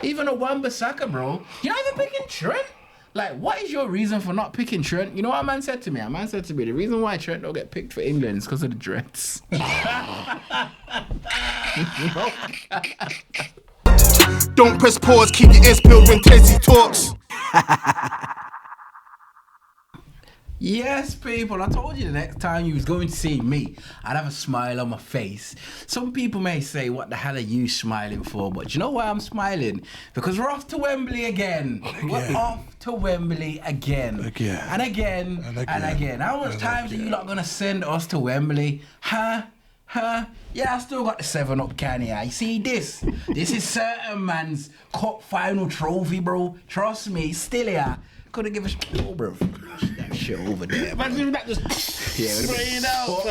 Even a Wan-Bissaka, bro. You're not even picking Trent? Like, what is your reason for not picking Trent? You know what a man said to me? A man said to me, the reason why Trent don't get picked for England is because of the dreads. Don't press pause, keep your ears peeled when TezTalks. Yes, people, I told you the next time you was going to see me, I'd have a smile on my face. Some people may say, what the hell are you smiling for? But you know why I'm smiling? Because we're off to Wembley again. We're off to Wembley again. And again. How much times are you not going to send us to Wembley? Huh? Yeah, I still got the 7-Up can here. You see this? This is certain man's cup final trophy, bro. Trust me, still here. Couldn't give a shit, bro. That shit over there. Imagine that just spraying out.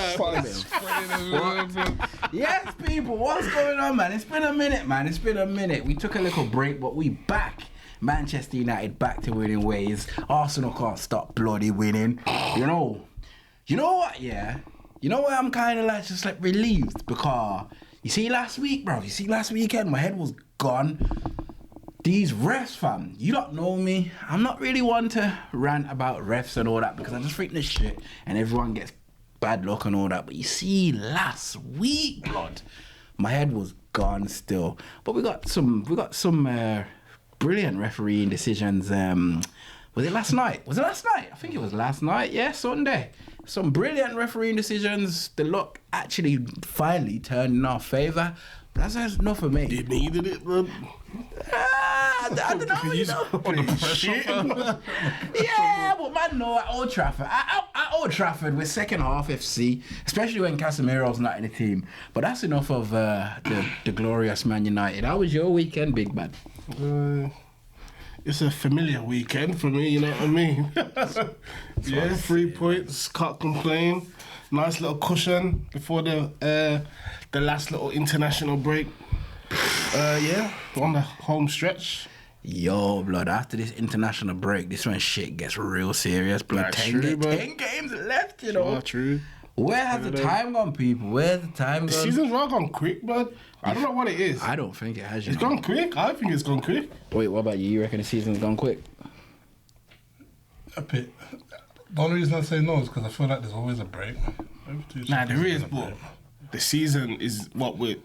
Yes, people, what's going on, man? It's been a minute, man. It's been a minute. We took a little break, but we back. Manchester United back to winning ways. Arsenal can't stop bloody winning. You know what? Yeah. You know why I'm kind of like just like relieved? Because you see last week, bro. You see last weekend, my head was gone. These refs, fam, you don't know me. I'm not really one to rant about refs and all that because I just think this shit and everyone gets bad luck and all that. But you see, last week, blood, my head was gone still. But we got some brilliant refereeing decisions. Was it last night? I think it was last night. Yeah, Sunday. Some brilliant refereeing decisions. The luck actually finally turned in our favour. But that's enough for me. You needed it, man. I don't know, you know. Under pressure. Yeah, but man, no, at Old Trafford. At Old Trafford, we're second half FC, especially when Casemiro's not in the team. But that's enough of the glorious Man United. How was your weekend, big man? It's a familiar weekend for me, you know what I mean? Yeah, 3 points, can't complain. Nice little cushion before the last little international break. Yeah, on the home stretch. Yo, blood, after this international break, this when shit gets real serious, blood. 10 games left, you know. True. Where has the time gone, people? Where's the time gone? The season's well gone quick, bud. I don't know what it is. I don't think it has. It's gone quick. I think it's gone quick. Wait, what about you? You reckon the season's gone quick? A bit. The only reason I say no is because I feel like there's always a break. Nah, there is, but the season is what we're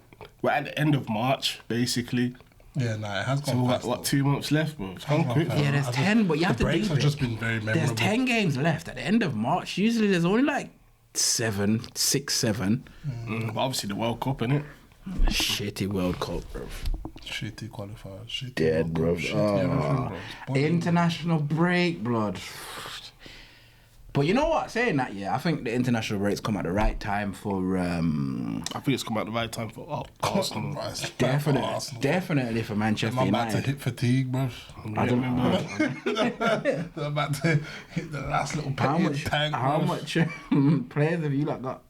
at the end of March, basically. Yeah, nah, it has gone. So we've got, what, 2 months left, bro? It's gone quick. Yeah, there's 10, but you have to breaks do have it. just been very memorable. There's 10 games left at the end of March. Usually there's only like 6, 7. But obviously the World Cup, innit? Shitty World Cup, bro. Shitty qualifiers. Shitty Dead, bro. Shitty everything, bro. International break, blood. But you know what? Saying that, yeah, I think the international breaks come at the right time for. I think it's come at the right time for Arsenal. Definitely for Manchester I'm United. about to hit fatigue, bro. I don't know. I'm about to hit the last little tank. How much players have you like got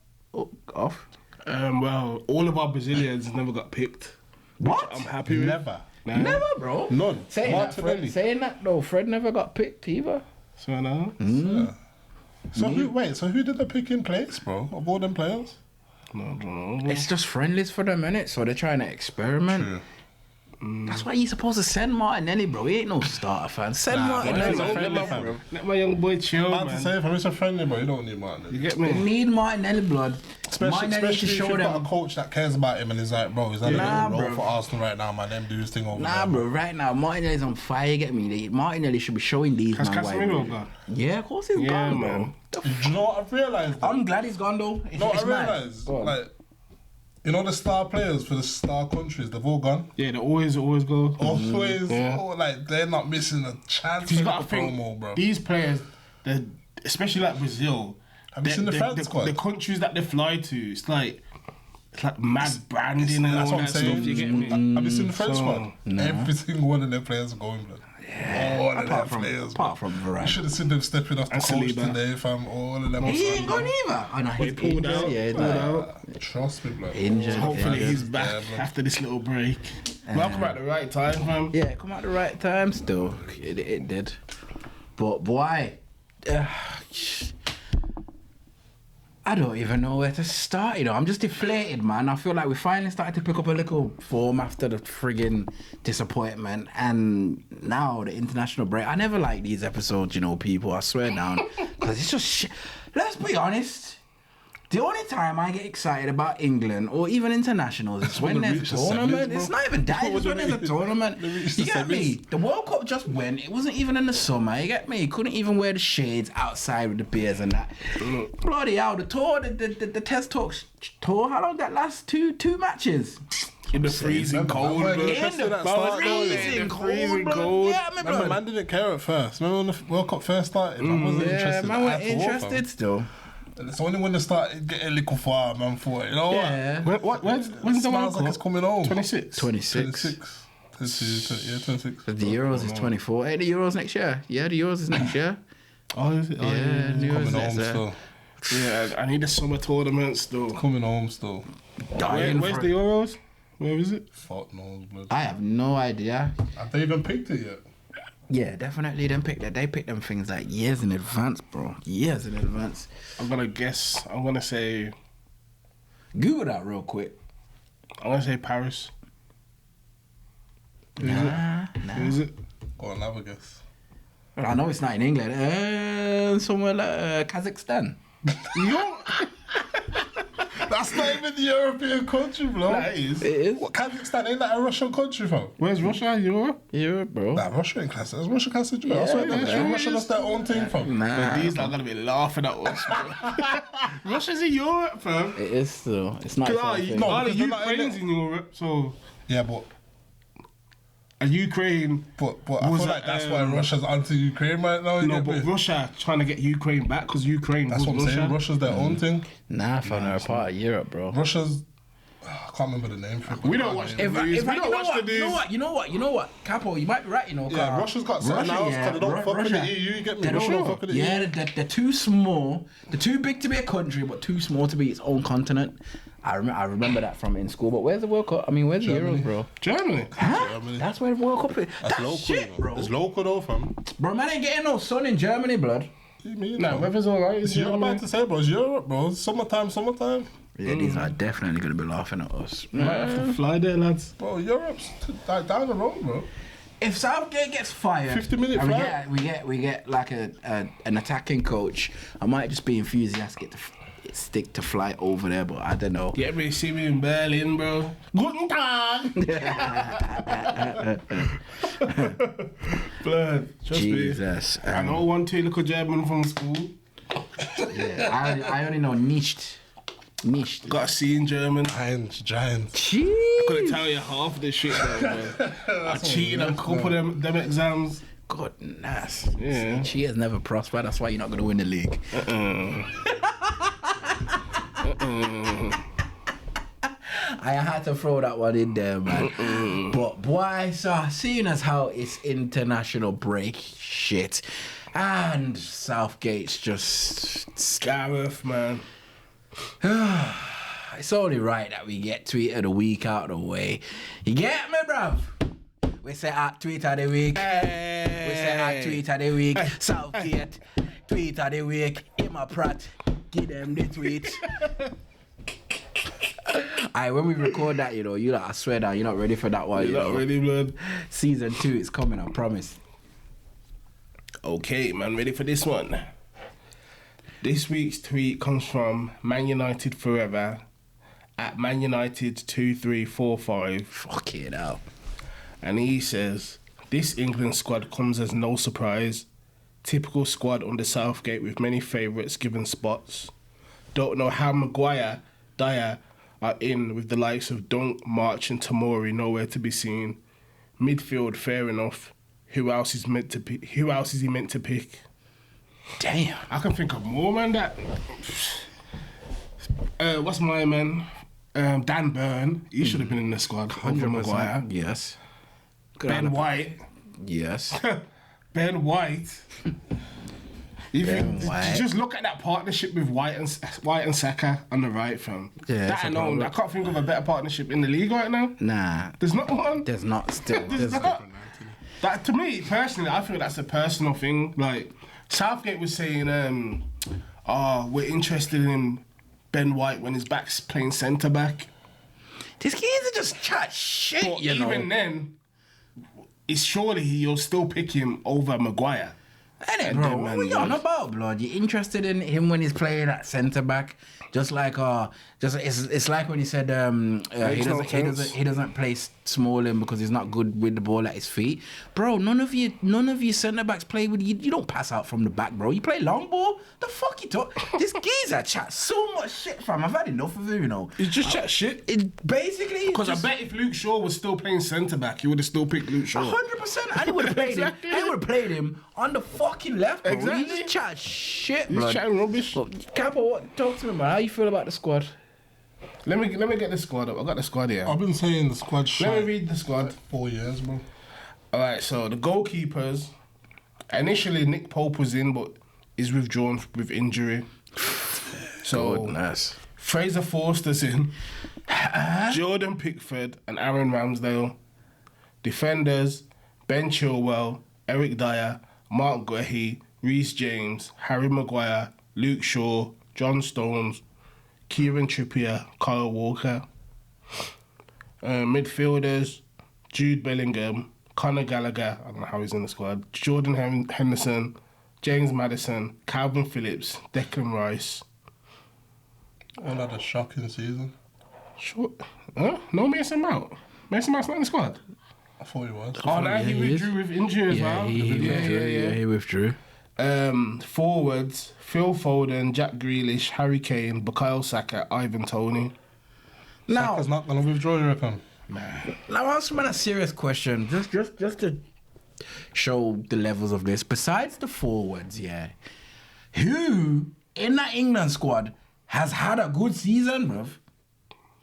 off? Well, all of our Brazilians never got picked. What? I'm happy with. Never. Nah. Never, bro. None. Saying that though, Fred never got picked either. So now. So who did the pick in place, bro? Of all them players? No, I don't know. It's just friendlies for the minute, so they're trying to experiment. True. That's why you're supposed to send Martinelli, bro. He ain't no starter fan. Send Martinelli. Let my young boy chill, I'm man. to say, if it's a friendly, bro, you don't need Martin. You get They me? need Martinelli, blood. Especially if you've got a coach that cares about him and is like, bro, he's had a little role for Arsenal right now, man. Them do his thing over there. Nah, bro, right now, Martinelli's on fire, you get me? Martinelli should be showing these, Has man. Casemiro gone? Yeah, of course he's gone, bro. man. Do you know what I've realised? I'm glad he's gone, though. I realised, like, you know the star players for the star countries, they've all gone. Yeah, they always go. Always, Yeah. like, they're not missing a chance You for the gotta think, promo, bro. these players, especially like Brazil, Have you seen the France squad? The countries that they fly to, it's like mad branding and That's all what I'm that saying. stuff. You get me? Have you seen the French So, squad? Every single one of their players are going, blood. All of their players, apart from Varane. You should have seen them stepping off the And coach Saliba. today, fam. All of them. He ain't gone either. Oh, no, he's pulled injured. out, Yeah, he's pulled like, out. Trust me, blood. Injured. Hopefully he's back Yeah, bro. after this little break. Welcome at the right time, fam. Yeah, come at the right time still. It did. But boy, I I don't even know where to start, you know. I'm just deflated, man. I feel like we finally started to pick up a little form after the friggin' disappointment. And now the international break. I never like these episodes, you know, people. I swear down. Because it's just shit. Let's be honest. The only time I get excited about England or even internationals is when there's a tournament. It's not even that. It's when there's a tournament. You get me? The World Cup just went. It wasn't even in the summer. You get me? You couldn't even wear the shades outside with the beers and that. Bloody hell. The tour, the TezTalks tour, how long that last? Two matches. In the freezing cold, bro. In the freezing cold. Yeah, remember, man didn't care at first. Remember when the World Cup first started? I wasn't interested. Man weren't interested still. And it's only when they started getting a little far, man, for it. You know what? When's the World Cup? Like it's coming home. 26. 26. 26. The Euros is 24. Hey, the Euros next year. Yeah, the Euros is next year. Oh, is it? Yeah, the Euros Coming next home year. still. Yeah, I need the summer tournament still. Coming home still. Where's the Euros? Where is it? Fuck knows, blood. I have no idea. Have they even picked it yet? Yeah, definitely. They pick them things like years in advance, bro. Years in advance. I'm gonna guess. I'm gonna say. Google that real quick. I'm gonna say Paris. Nah. Who is it? Go on, have a guess. Well, I know it's not in England. Somewhere like Kazakhstan. Yo, That's not even the European country, bro. that is. It is. What, Kazakhstan ain't that a Russian country, fam? Where's Russia? Europe? Yeah, bro. Nah, Russia ain't classic. Is Russia classic? Yeah, that's yeah, right. Russia does their own thing, fam. Nah. These are gonna be laughing at us. Bro. Russia's in Europe, fam. It is still. It's not. All something. the because they're not in Ukraine's it. in Europe, so Yeah, but Ukraine. I feel Was like it, that's why Russia's anti-Ukraine right now. No, get but me? Russia trying to get Ukraine back because Ukraine That's was what I'm Russia. saying. Russia's their own thing. Nah, fam, they're a part of Europe, bro. Russia's. I can't remember the name for it. We don't watch the news. We don't watch the news. You know what, Capo, you might be right, you know. Yeah, Russia's got something else because they don't fuck with the EU. You get me? They Russia don't don't. fuck with the EU. Yeah, they're too small. They're too big to be a country, but too small to be its own continent. I remember that from in school. But where's the World Cup? I mean, where's the Germany. Euros, bro? Germany. Huh? Germany. That's where the World Cup is. That's local, shit, bro. It's local though, fam. Bro, man ain't getting no sun in Germany, blood. What do you mean? Nah, bro? weather's alright. It's Europe. I'm about to say, bro. It's Europe, bro. Summertime. Yeah, these are definitely gonna be laughing at us. Might have to fly there, lads. Bro, Europe's like down the road, bro. If Southgate gets fired, 50-minute and flight. we get like an attacking coach, I might just be enthusiastic to stick to fly over there, but I don't know. Get me, see me in Berlin, bro. Guten Tag. Blood, trust me. Jesus. I know one technical German from school. Yeah, I only know nicht. Got a C in German. Giants. Jeez. Couldn't tell you half of this shit, though, man. I cheated on a couple of them exams. Goodness. Yeah. She has never prospered. That's why you're not going to win the league. I had to throw that one in there, man. But boy, so seeing as how it's international break shit, and Southgate's just Gareth, man. it's only right that we get tweet of the week out of the way. You get me, bruv? We say tweet of the week. Hey. We say tweet of the week. Southgate, tweet of the week. Emma Pratt, give them the tweet. Aye, when we record that, you know, you like, I swear that you're not ready for that one. You're not ready, blood. Season 2 is coming, I promise. Okay, man, ready for this one? This week's tweet comes from Man United Forever at Man United 2345. Fucking hell. And he says, this England squad comes as no surprise. Typical squad under Southgate with many favourites given spots. Don't know how Maguire, Dyer are in with the likes of Dunk, March and Tomori nowhere to be seen. Midfield, fair enough. Who else is he meant to pick? Damn. I can think of more, man. That what's my man? Dan Burn. He should have been in the squad. 100 Maguire. Yes. Ben White. Yes. Ben White. If Ben you White. just look at that partnership with White and Saka on the right, fam. Yeah, that that's a alone, problem. I can't think of a better partnership in the league right now. Nah. There's not one. There's not still. There's not. That to me personally, I think that's a personal thing. Like Southgate was saying, we're interested in him Ben White when his back's playing centre back. These kids are just chat shit, But you know. even then, it's surely you'll still pick him over Maguire. Ain't it, bro? What are you on about, blood? You interested in him when he's playing at centre back? Just like it's like when he said he doesn't play Smalling because he's not good with the ball at his feet, bro. None of you centre backs play with you. You don't pass out from the back, bro. You play long ball. The fuck you talk? This geezer chat so much shit, fam. I've had enough of him, you know. He's just chat shit. It basically Because I bet if Luke Shaw was still playing centre back, he would have still picked Luke Shaw. 100%. And he would have played him. And he would have played him on the fucking left, bro. Exactly. He just chat shit, He's bro. chatting rubbish. Capo, talk to me, man. How you feel about the squad? Let me get the squad up. I got the squad here. I've been saying the squad shit. Let me read the squad. 4 years, bro. All right, so the goalkeepers. Initially, Nick Pope was in, but is withdrawn with injury. So Goodness. Fraser Forster's in. Jordan Pickford and Aaron Ramsdale. Defenders: Ben Chilwell, Eric Dyer, Mark Guehi, Reece James, Harry Maguire, Luke Shaw, John Stones, Kieran Trippier, Kyle Walker. Midfielders: Jude Bellingham, Conor Gallagher, I don't know how he's in the squad, Jordan Henderson, James Maddison, Calvin Phillips, Declan Rice. All had a shocking season. Sure. No Mason Mount. Mason Mount's not in the squad. I thought he was. Oh, no, he withdrew with injury as well. He withdrew. Forwards: Phil Foden, Jack Grealish, Harry Kane, Bukayo Saka, Ivan Toney. Now, Saka's not gonna withdraw, you reckon? now I'll ask man a serious question, just to show the levels of this. Besides the forwards, yeah, who in that England squad has had a good season, bruv?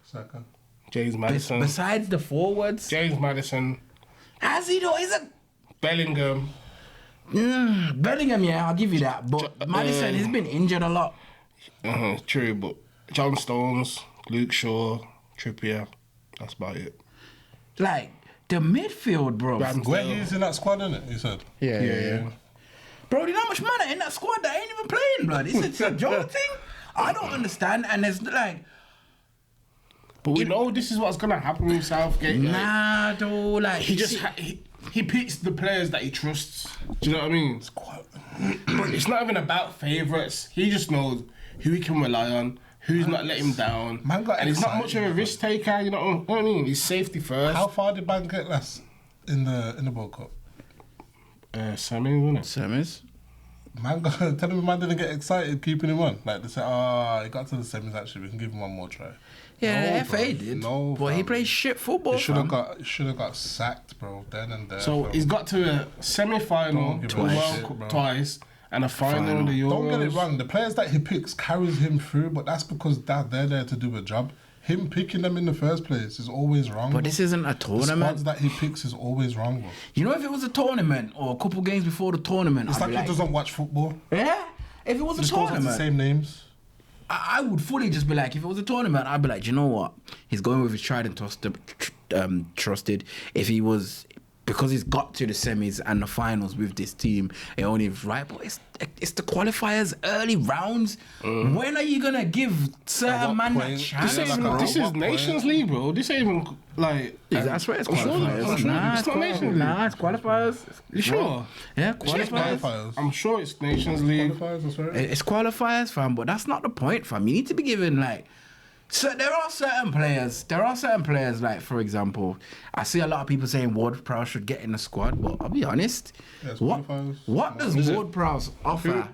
Saka. James Maddison. Besides the forwards, James Maddison. has he though? Is it Bellingham. Bellingham? Yeah, I'll give you that. But Maddison, he's been injured a lot. True, but John Stones, Luke Shaw, Trippier. That's about it. Like the midfield, bro. Guehi's in that squad, isn't it? You said. Yeah. Bro, you know how much money in that squad that ain't even playing, blood? It's a joke thing. I don't understand, and it's like. But we know this is what's gonna happen with Southgate. Nah, though, like He just he picks the players that he trusts. Do you know what I mean? But it's not even about favourites. He just knows who he can rely on, who's not let him down. Man got and he's not much of a excited, risk taker. You know what I mean? He's safety first. How far did Man get last in the World Cup? Sammy, wasn't it? Semis. Man got tell him man didn't get excited keeping him on. Like they said, he got to the semis actually. We can give him one more try. Yeah, No, the FA bro. did. No, but he fam. plays shit football. He should fam. have got sacked, bro. Then and there. So fam. he's got to a semi-final, Don't give to a a World shit, Cup bro. twice, and a final in the Euros. Don't get it wrong. The players that he picks carries him through, but that's because they're there to do a job. Him picking them in the first place is always wrong. But bro. this isn't a The tournament. squads that he picks is always wrong, bro. You know, if it was a tournament or a couple games before the tournament, It's I'd like be he like, doesn't watch football. yeah. If it was He a just goes off the tournament, same names. I would fully just be like, if it was a tournament, I'd be like, do you know what? He's going with his tried and trusted. If he was, because he's got to the semis and the finals with this team, it only is right. But it's the qualifiers, early rounds. When are you gonna give certain man that point? chance? This is Nations League, bro. This ain't even like. That's where it's I'm sure- qualifiers. I'm sure it's not Nations League. Nah, it's qualifiers. You sure? Yeah, It's qualifiers. qualifiers. I'm sure it's Nations League. Qualifiers, I swear. It's qualifiers, fam, but that's not the point, fam. You need to be given like. So there are certain players. Like for example, I see a lot of people saying Ward-Prowse should get in the squad, but I'll be honest. Yeah, it's what qualifiers. what does Is it? Ward-Prowse offer?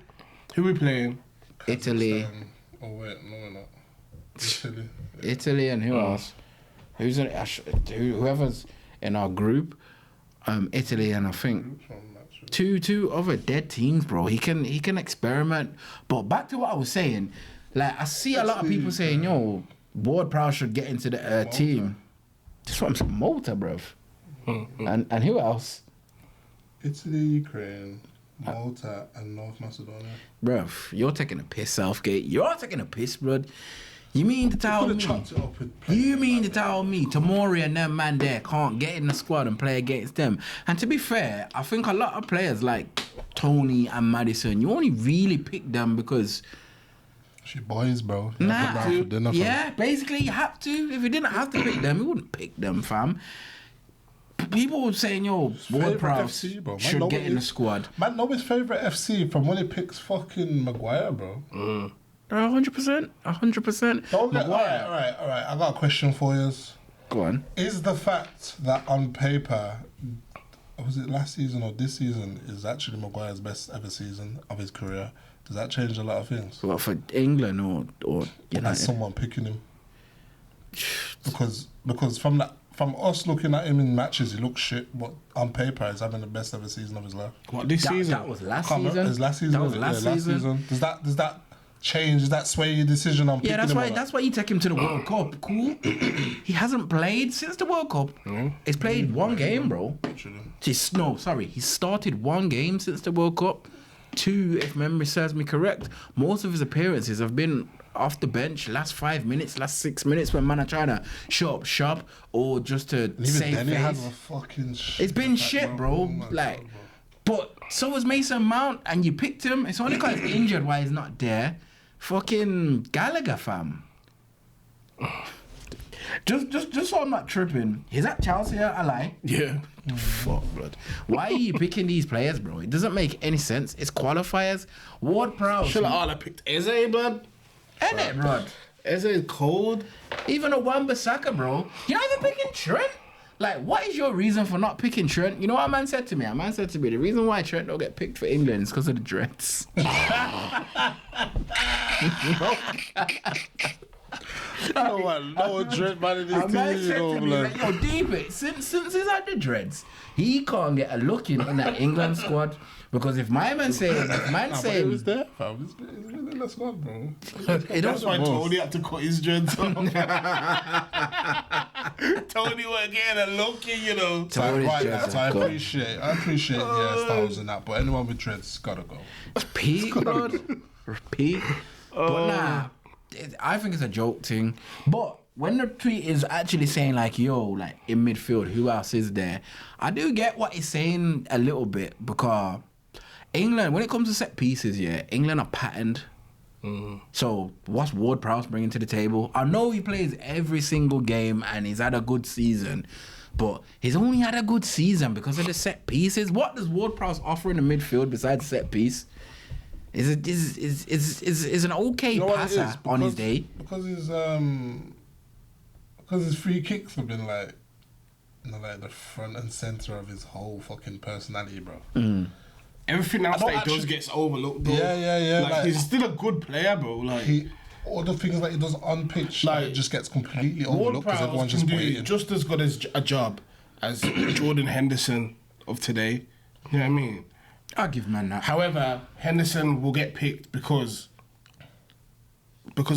Who we playing? Italy, Oh wait, no, we're not. Italy. Italy, and who else? Whoever's in our group, Italy, and I think two other dead teams, bro. He can experiment. But back to what I was saying, like I see a lot of people saying, "Yo, Ward-Prowse should get into the team." That's what I'm saying, Malta, bruv. And who else, Italy, Ukraine, Malta, and North Macedonia. bruv? You're taking a piss, Southgate. You're taking a piss, bruv. You mean to tell Could me? have chopped it up with You mean to tell me Tomori and them man there can't get in the squad and play against them? And to be fair, I think a lot of players like Tony and Maddison, you only really pick them because She boys, bro. You have to go out for dinner, fam. Yeah, basically you have to. If you didn't have to pick them, you wouldn't pick them, fam. People were saying, yo, Ward-Prowse FC, bro. Man, should know get what in the his- squad. Man, know his favourite FC from when he picks fucking Maguire, bro. 100%. 100%. Don't get, Maguire. all right. I got a question for you. Go on. Is the fact that on paper, was it last season or this season, is actually Maguire's best ever season of his career? Does that change a lot of things? What, for England or As United? someone picking him, because from us looking at him in matches, he looks shit, but on paper, he's having the best ever season of his life. What, this season? That was last Can't remember. season. His last season. That was it? last Yeah, season. Does that change? Does that sway your decision on picking Yeah, that's him? why. or not? That's why you take him to the World Cup. Cool. He hasn't played since the World Cup. He's played one game, bro. He started one game since the World Cup. 2, if memory serves me correct. Most of his appearances have been off the bench, last 5 minutes, last 6 minutes, when man are trying to show up shop or just to Even save then, he had face. a fucking shit. It's been attack, shit, bro. Oh my Like, God, bro. but so was Mason Mount, and you picked him. It's only because he's injured why he's not there. Fucking Gallagher, fam. Just so I'm not tripping. He's at Chelsea, I lie. Yeah. Fuck, blood. Why are you picking these players, bro? It doesn't make any sense. It's qualifiers. Ward-Prowse. Should have all I picked Eze, blood. Ain't it, bro? Eze is cold. Even a Wan-Bissaka, bro. You're not even picking Trent? Like, what is your reason for not picking Trent? You know what a man said to me? A man said to me, the reason why Trent don't get picked for England is because of the dreads. No one dread man in A this man team, said you know, to me, blood. like, yo, deep it. Since he's had the dreads, he can't get a look in that England squad. Because if my man saying, if man But he saying, was there, fam. It's really let's go, bro. That's why Tony had to cut his dreads off. Tony weren't getting a look in, you know. So I Tony's right dreads that. So are I gone. appreciate the hairstyles and that, but anyone with dreads gotta go. Repeat, blood. Repeat. But nah, I think it's a joke thing. But when the tweet is actually saying like, yo, like in midfield, who else is there? I do get what he's saying a little bit because England, when it comes to set pieces, yeah, England are patterned. So what's Ward-Prowse bringing to the table? I know he plays every single game and he's had a good season, but he's only had a good season because of the set pieces. What does Ward-Prowse offer in the midfield besides set piece? Is an okay You know what it passer is? on his day. Because his free kicks have been like, you know, like the front and center of his whole fucking personality, bro. Everything else I that don't he does actually- gets overlooked, bro. Yeah. Like, he's still a good player, bro. Like, All the things that he does on pitch, Like, like, it just gets completely overlooked because Ward-Prowse everyone's can just do waiting. just as good as a job as Jordan Henderson of today. You know what I mean? I'll give man that. However, Henderson will get picked because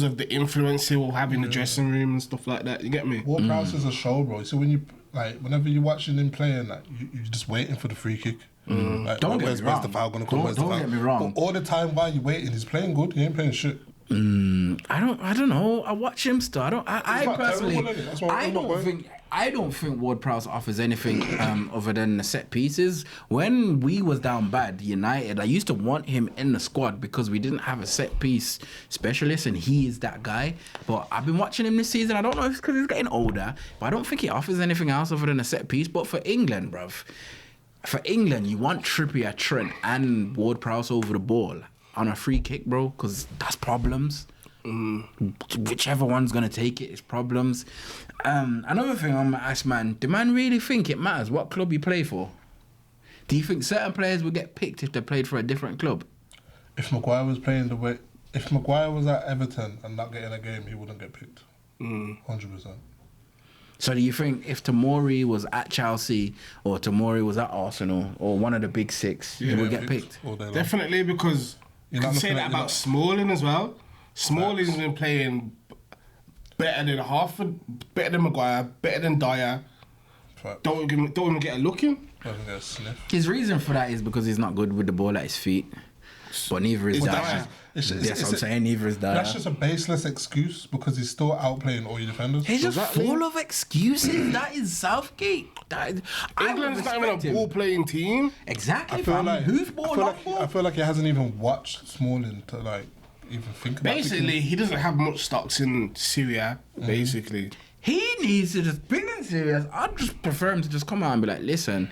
of the influence he will have in the dressing room and stuff like that. You get me? Ward-Prowse is a show, bro. So whenever you're watching him playing, like you're just waiting for the free kick. Like, Don't get where's me wrong. the foul gonna come? Where's the Don't foul? get me wrong. But all the time while you're waiting, he's playing good. He ain't playing shit. I don't know. I watch him still. I not personally, terrible, is it? That's what I'm not going. I don't think Ward-Prowse offers anything other than the set pieces. When we was down bad, United, I used to want him in the squad because we didn't have a set piece specialist, and he is that guy. But I've been watching him this season. I don't know if it's because he's getting older, but I don't think he offers anything else other than a set piece. But for England, bruv, you want Trippier, Trent, and Ward-Prowse over the ball on a free kick, bro, because that's problems. Whichever one's gonna take it is problems. Another thing I'm gonna ask, man, do man really think it matters what club you play for? Do you think certain players would get picked if they played for a different club? If Maguire was playing the way, if Maguire was at Everton and not getting a game, he wouldn't get picked. 100%. So do you think if Tomori was at Chelsea or Tomori was at Arsenal or one of the big six, he would get picked? All day long. Definitely, because you You're can not say looking that at- about you're not- Smalling as well. Smalling's been playing better than better than Maguire, better than Dyer. Fact. Don't even get a look in. Doesn't get a sniff. His reason for that is because he's not good with the ball at his feet. But neither is It's Dyer. that- It's- That's what I'm saying, neither is Dyer. That's just a baseless excuse because he's still outplaying all your defenders. He's just Exactly. full of excuses. That is Southgate. England's not even a ball-playing team. Exactly, I feel fam. like Who's ball, I feel not like, ball? I feel like he hasn't even watched Smalling to like even think about. Basically, he doesn't have much stocks in Syria. Basically, He needs to just bring it serious. I'd just prefer him to just come out and be like, listen,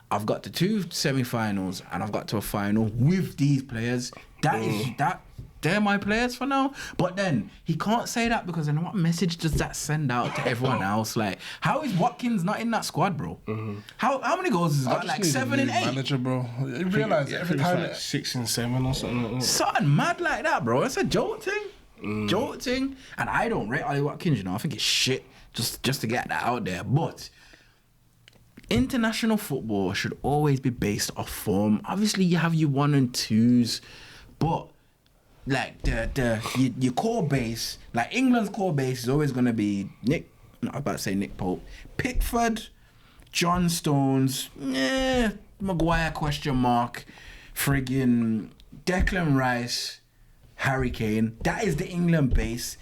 I've got to 2 semi-finals and I've got to a final with these players. They're my players for now. But then he can't say that because then what message does that send out to everyone else? Like, how is Watkins not in that squad, bro? How many goals has he got? Like 7 and 8. Manager, bro. You realise every time. like 6 and 7 or something like that. Something mad like that, bro. It's a jolt thing. Jolt thing. And I don't rate Ollie Watkins, you know. I think it's shit just to get that out there. But international football should always be based off form. Obviously, you have your 1 and 2s, but like your core base, like England's core base is always gonna be Nick Pope, Pickford, John Stones, Maguire question mark, friggin' Declan Rice, Harry Kane. That is the England base.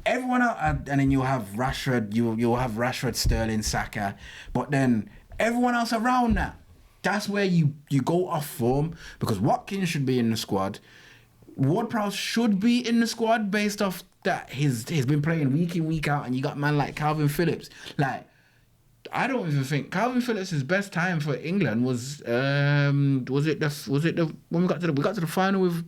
Everyone else, and then you'll have Rashford, you'll have Rashford, Sterling, Saka, but then everyone else around that, that's where you go off form, because Watkins should be in the squad. Ward-Prowse should be in the squad based off that he's been playing week in, week out, and you got man like Calvin Phillips. Like, I don't even think Calvin Phillips' best time for England was when we got to the final with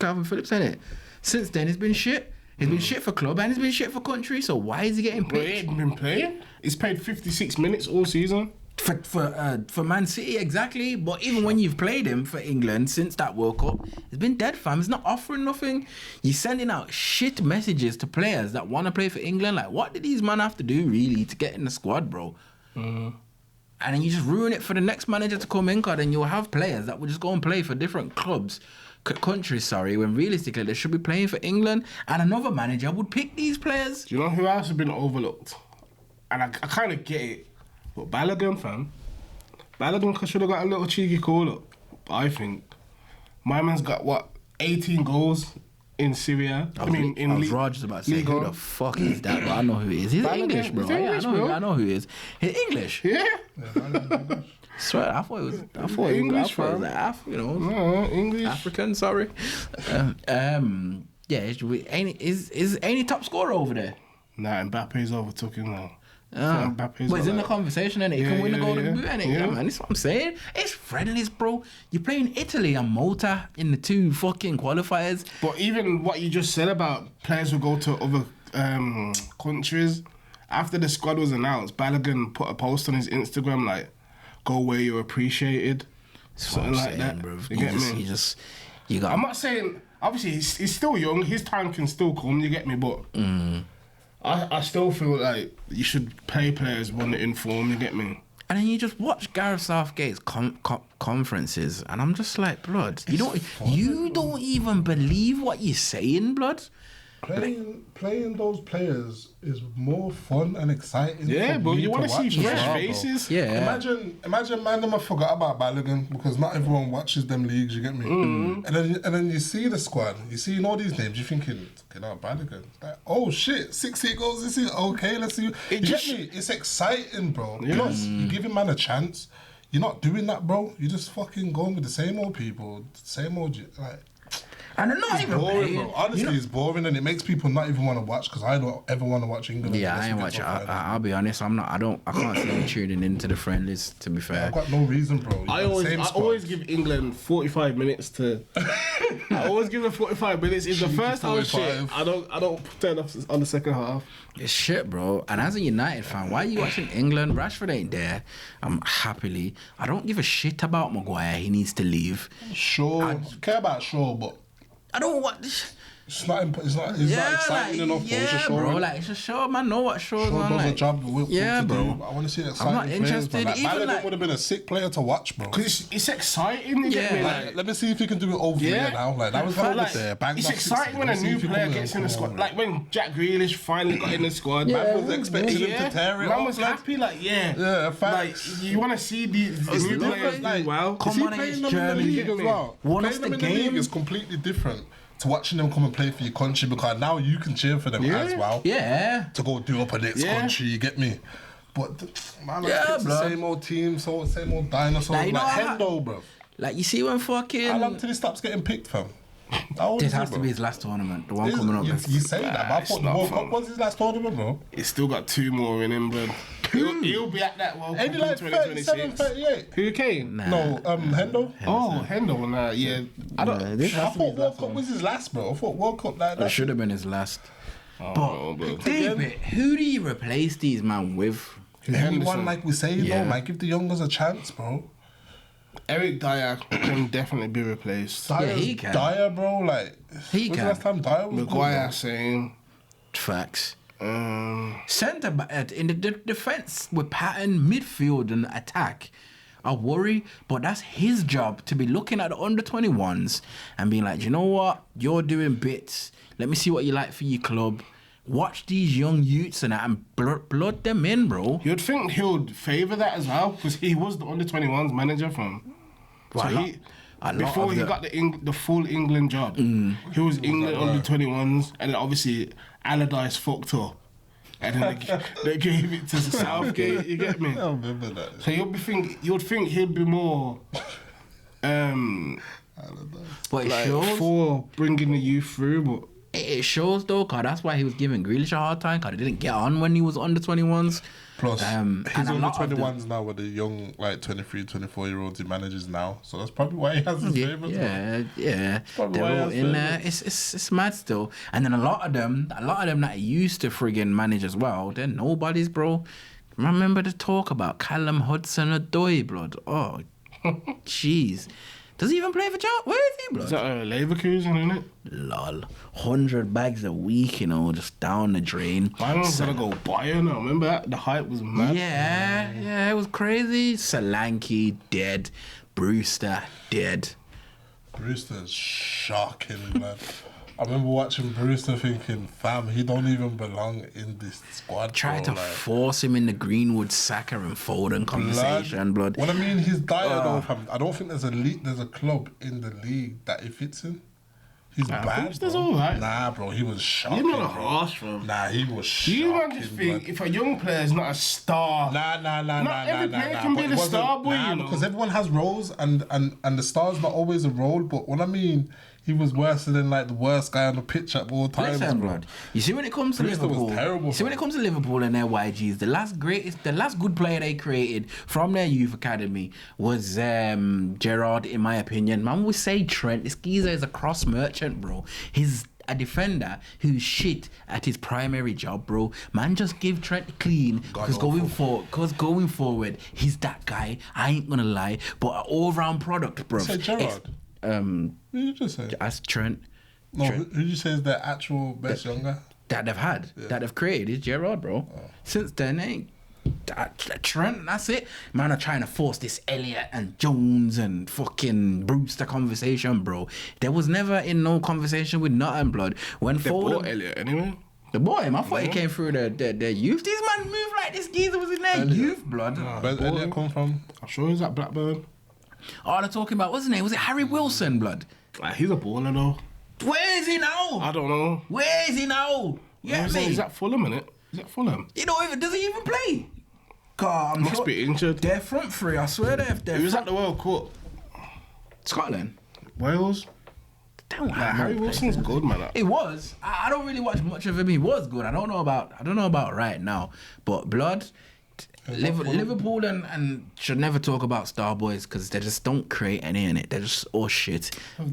Calvin Phillips, innit? Since then he's been shit. He's been shit for club and he's been shit for country. So why is he getting But he picked? ain't been playing. He's played 56 minutes all season. For Man City, exactly. But even when you've played him for England since that World Cup, he's been dead, fam. He's not offering nothing. You're sending out shit messages to players that want to play for England. Like, what did these men have to do, really, to get in the squad, bro? And then you just ruin it for the next manager to come in, because then you'll have players that will just go and play for different countries, when realistically they should be playing for England, and another manager would pick these players. Do you know who else has been overlooked? And I kind of get it. But Balogun, fam. Balogun should have got a little cheeky call-up. But I think my man's got, 18 goals in Syria? I was just about to say, who the fuck is that? But I know who he is. He's English, bro. I know who he is. He's English. Yeah. Swear, I thought it was English, English. African, sorry. Is any top scorer over there? Nah, Mbappe's overtook him now. But he's in the conversation, and he can win the golden boot, and yeah, man, that's what I'm saying. It's friendlies, bro. You're playing Italy and Malta in the 2 fucking qualifiers. But even what you just said about players who go to other countries, after the squad was announced, Balogun put a post on his Instagram like, "Go where you're appreciated," something like that. Bro. You get me? I'm not saying. Obviously, he's still young. His time can still come. You get me? But. I still feel like you should play players when they're in form, you get me? And then you just watch Gareth Southgate's conferences, and I'm just like, blood, you don't even believe what you're saying, blood. Playing those players is more fun and exciting. Yeah, but you want to see fresh faces. Yeah. Imagine man, them forgot about Balogun because not everyone watches them leagues. You get me? And then you see the squad. You see all these names. You're thinking, Balogun. Like, oh shit, 68 goals this year. Okay, let's see. You get me? It's exciting, bro. You giving man a chance. You're not doing that, bro. You're just fucking going with the same old people, same old like. And they're not even boring, playing. bro. Honestly, it's boring, and it makes people not even want to watch. Because I don't ever want to watch England. Yeah, I ain't watching. I'll be honest. I'm not. I can't see me tuning into the friendlies. To be fair, I've got no reason, bro. I always give England 45 minutes to. I always give them 45 minutes. If the first half shit, I don't turn off on the second half. It's shit, bro. And as a United fan, why are you watching England? Rashford ain't there. I don't give a shit about Maguire. He needs to leave. I care about Shaw, but. I don't want this. It's not exciting enough. Yeah, bro. Like, it's a show, man. Know what show's Shaw on. does like, a job. bro. I want to see exciting. I'm not interested. Like, Even Balogun would have been a sick player to watch, bro. Because it's exciting. You get me? Like, let me see if he can do it over here now. Like that was it's exciting when a new player gets in the squad. Like when Jack Grealish finally got in the squad. Man was expecting him to tear it. Man was happy. Like like you want to see these new players do well. Come on, it's Germany as well. Playing them in the league is completely different to watching them come and play for your country, because now you can cheer for them as well. Yeah. To go do up a next country, you get me? But man, it's the same old team, same old dinosaurs. Like Hendo, bro. Like, you see when fucking... How long till he stops getting picked, fam? How old This is he, has to bro? be his last tournament. The one coming up. You say that, but I it's thought the not World fun. Cup was his last tournament, bro. He's still got 2 more in him, but he'll be at that World Cup Ain't in he like 37, 2026. 38? Who came? Nah. No, Hendo. Oh, Hendel, nah, yeah. I don't. Nah, this I has to be thought his World last Cup one. was his last, bro. I thought World Cup like It that. should have been his last. Oh, bro. David, who do you replace these man with? Anyone Henderson. like we say, Yeah. no, man, give the youngers a chance, bro. Eric Dyer can definitely be replaced. Dyer's he can. Dyer, bro, like He when's can. the last time Dyer was Maguire good, saying. Facts. Um, Centre back in the defence with pattern, midfield and attack. I worry, but that's his job to be looking at the under 21s and being like, you know what, you're doing bits. Let me see what you like for your club. Watch these young youths and that and blood them in, bro. you'd think he would favour that as well because he was the under 21s manager from. Well, Before he got the full England job, he was England under 21s, and then obviously Allardyce fucked up, and then they gave it to Southgate. You get me? I don't remember that. So you'd think he'd be more, I don't know. But it like shows. for bringing the youth through, but. It shows though, cause that's why he was giving Grealish a hard time, cause he didn't get on when he was under 21s. Plus, and he's a under lot of them- 21s now with the young, like 23, 24-year-olds he manages now. So that's probably why he has his favourites. man. Yeah. probably They're why all I in said there. It's mad still. And then a lot of them that used to friggin' manage as well, they're nobodies, bro. Remember the talk about Callum Hudson-Odoi, blood? Oh, jeez. Does he even play for Chelsea? Where is he, blood? Is that Leverkusen, isn't it? Lol. 100 bags a week, just down the drain. My man's gonna go Bayern now. Remember that? The hype was mad. Yeah, it was crazy. Solanke dead. Brewster dead. Brewster's shocking, man. I remember watching Brewster thinking, fam, he don't even belong in this squad. Tried bro, to like, force him in the Greenwood, Saka and Foden conversation, blood. What I mean, his diet though, fam. I don't think there's a club in the league that he fits in. He's bad. Brewster's bro. alright. Nah, bro, he was shocking. You're not a bro. harsh, bro. Nah, he was Do shocking. you man just think blood. if a young player's not a star? Nah, every player can be But the it wasn't- star boy, you know. because everyone has roles, and the star's not always a role. But what I mean, he was worse than like the worst guy on the pitch at all times, Listen, bro. blood. You see when it comes to Brewster was Liverpool, terrible, you see when fam. it comes to Liverpool and their YGs, the last good player they created from their youth academy was Gerrard, in my opinion. Man would say Trent. This geezer is a cross merchant, bro. He's a defender who's shit at his primary job, bro. Man, just give Trent clean because going forward, he's that guy. I ain't gonna lie, but an all-round product, bro. You said Gerrard? Who did you just say? That's Trent. No, who did you say is the actual best younger? That they've had, that they've created is Gerrard, bro. Since then, ain't Trent, that's it. Man are trying to force this Elliot and Jones and fucking Brewster conversation, bro. There was never in no conversation with nothing, blood. When They bought Foden, Elliot anyway. the boy, I thought he came through their youth. These man move like this geezer was in their youth, blood. Where's Elliot come from? I'm sure he's at Blackburn. Oh, they're talking about, what's his name? Was it Harry Wilson, blood? Like, he's a baller though. Where is he now? I don't know. Where is he now? Yeah, Is that Fulham, innit? Is that Fulham? You know, does he even play? God, I'm Must sure be injured. they're front three. I swear they're He was at the World Cup. Scotland. Wales. They don't Like, have Harry no Wilson's players. good, man. It was. I don't really watch much of him. He was good. I don't know about right now. But blood, Liverpool and should never talk about star boys because they just don't create any in it. They're just all shit. I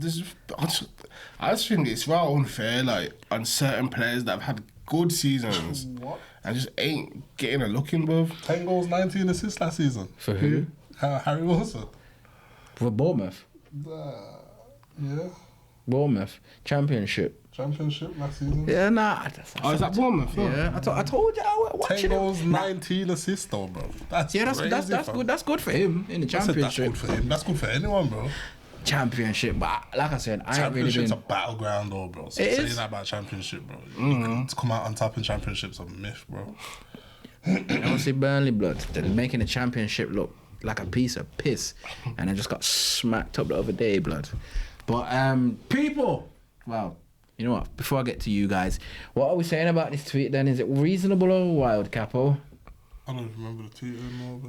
just think it's rather unfair, like, on certain players that have had good seasons What? and just ain't getting a look in, bruv. 10 goals, 19 assists last season. For who? Harry Wilson. For Bournemouth. Yeah, Bournemouth Championship. championship last season. Yeah, nah. Oh, is that Bournemouth? Oh. Yeah, I told you I was 10 watching goals, him. 19 assists though, bro. That's That's crazy, good. That's good for him in the I said that's championship. good for him. That's good for anyone, bro. Championship, but like I said, I ain't really Championship's been. a battleground though, bro. So It saying is. that about championship, bro. To come out on top in championship's a myth, bro. Honestly, Burnley blood. They're making the championship look like a piece of piss, and I just got smacked up the other day, blood. But people, well, you know what? Before I get to you guys, what are we saying about this tweet? Then is it reasonable or wild, Capo? I don't remember the tweet anymore,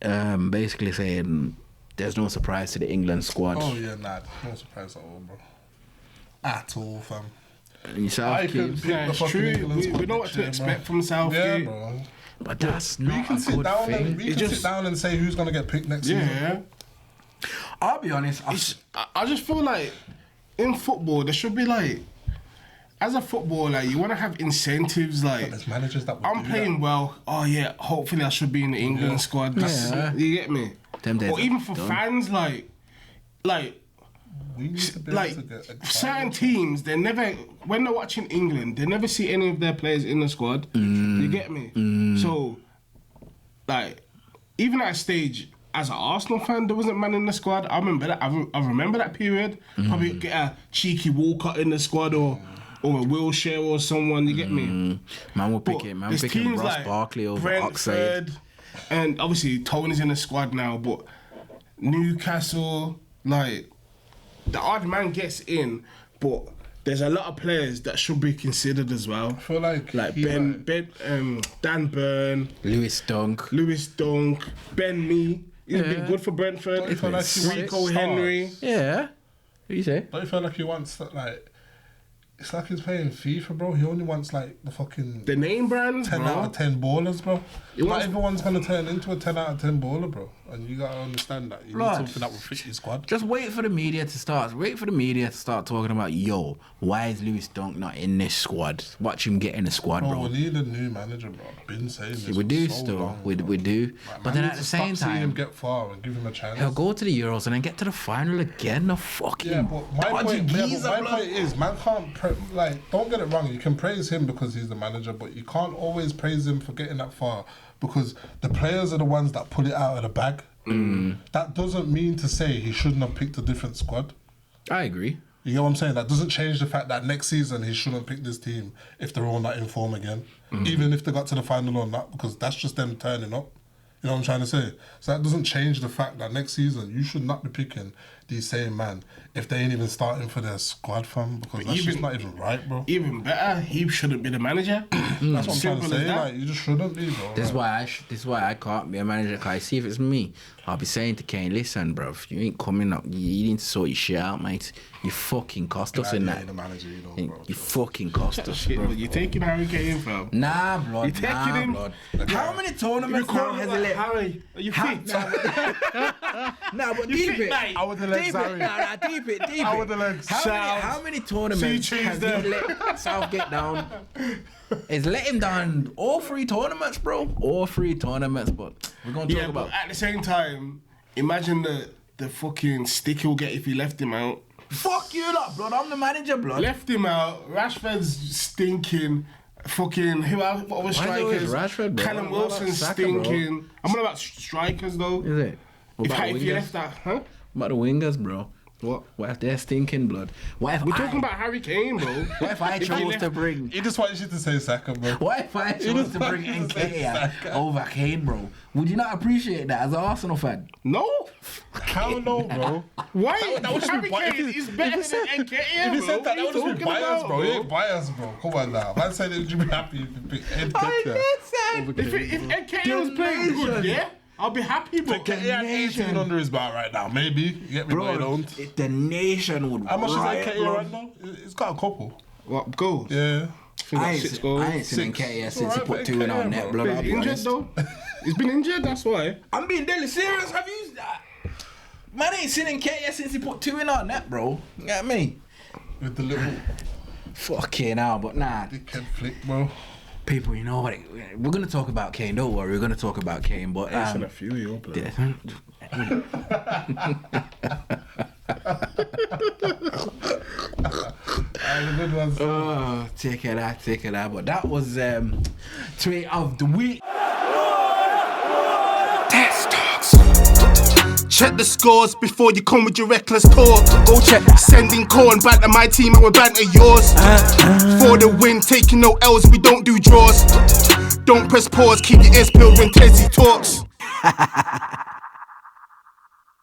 but Basically saying there's no surprise to the England squad. oh yeah, nah, no surprise at all, bro. at all, fam. And Southgate. Yeah, it's true. We know what to expect from Southgate. Yeah, bro. But that's We not can a sit good down thing. and sit down and say who's gonna get picked next season. Yeah. I'll be honest. I just feel like in football there should be like, as a footballer, you want to have incentives like. There's managers that would I'm do playing that. well. Oh yeah, hopefully I should be in the England squad. That's, you get me? Them days Or are even for done. fans, like We need to be like able to get excited. certain teams, they never, when they're watching England, they never see any of their players in the squad. You get me? So, like, even at a stage as an Arsenal fan, there wasn't man in the squad. I remember that. I remember that period. Probably get a cheeky Walcott in the squad or a Wilshere or someone. You get me? Man will But pick it. Man will there's pick teams Ross like Barkley over Oxlade. Brentford, and obviously Tony's in the squad now, but Newcastle, like, the odd man gets in, but there's a lot of players that should be considered as well. I feel like Dan Burn, Lewis Dunk. Ben Mee. He's been good for Brentford. Don't you feel like he wants Rico stars? Henry. Yeah. What you say? Don't you feel like he wants like? It's like he's playing FIFA, bro. He only wants like the fucking The name brand, 10 bro. out of 10 ballers, bro. He Not wants- everyone's gonna turn into a 10 out of 10 baller, bro. And you gotta understand that. You Blood. need something that will fit your squad. Just wait for the media to start. Wait for the media to start talking about, yo, why is Lewis Dunk not in this squad? Watch him get in the squad, Bro, bro. we need a new manager, bro. I've been saying this. We for do so still. long, We bro. do. Like, But man then needs at the to stop same seeing him time, get far and give him a chance. he'll go to the Euros and then get to the final again. The fucking Yeah, but my point is, man can't don't get it wrong. You can praise him because he's the manager, but you can't always praise him for getting that far because the players are the ones that pull it out of the bag. That doesn't mean to say he shouldn't have picked a different squad. I agree. You get what I'm saying? That doesn't change the fact that next season he shouldn't pick this team if they're all not in form again, even if they got to the final or not, because that's just them turning up. You know what I'm trying to say? So that doesn't change the fact that next season you should not be picking these same man if they ain't even starting for their squad, fam, because that's just not even right, bro. Even better, he shouldn't be the manager. That's what I'm trying Simple to as say. that. Like, you just shouldn't be, bro. This is Like, why I can't be a manager. Cause I see if it's me, I'll be saying to Kane, listen, bro, you ain't coming up. You need to sort your shit out, mate. You fucking cost us in you that. ain't the manager, you know, bro. You fucking cost us, Shit, bro. but you're taking Harry Kane, fam. Nah, blood. You taking Nah, him? blood. How many tournaments now has he let? Harry, are you fit? Nah, but deep it. mate? I would have let Deep it. Sarri. Nah, deep it. Deep I it. would have let How many tournaments See you has he Tuesday. let Southgate down? He's let him down all 3 tournaments, bro. All 3 tournaments, but we're gonna talk Yeah, about. but at the same time, imagine the fucking stick he'll get if he left him out. Fuck you lot, blood. I'm the manager, blood. Left him out. Rashford's stinking. Fucking who else? What was Why is it always strikers? Rashford, bro? Callum What about Wilson Saka, bro? stinking. I'm on about strikers though. Is it? What If, about if the you wingers? left that, huh? What about the wingers, bro? What? What if they're stinking, blood? What if We're talking about Harry Kane, bro. What if I If you chose left- to bring? He just wants you to say second, bro. What if I chose to bring Nketiah over Kane, bro? Would you not appreciate that as an Arsenal fan? No. How no, bro? Why? That would just be Harry bi- Kane is better than Nketiah, If you said that, that would just be biased, bro. He ain't biased, bro. Come on now. Man said that you'd be happy if you pick Ed Nketiah. If Nketiah was playing good, yeah, I'll be happy, but Nketiah had 18 under his bar right now. Maybe. You get me, but you Bro, don't. the nation would How much is riot, Nketiah bro. right now? He's got a couple. what goals? Yeah. I Six ain't, goals. I ain't seen Six. Nketiah It's since he alright put for 2 in our Nketiah, net, bro. blood. I'll He's be injured honest. though. He's been injured. That's why. I'm being deadly serious. Have you? Man ain't seen Nketiah since he put 2 in our net, bro. You get me? With the little Fucking hell, but nah. dickhead flick, bro. People, you know what? We're gonna talk about Kane. Don't worry, we're gonna talk about Kane. But I've seen a few of your players. The good ones. Oh, take it out. But that was tweet of the week. Check the scores before you come with your reckless talk. Go check. Sending call and banter my team, I will banter yours. For the win, taking no L's, we don't do draws. Don't press pause, keep your ears peeled when Tezzy talks.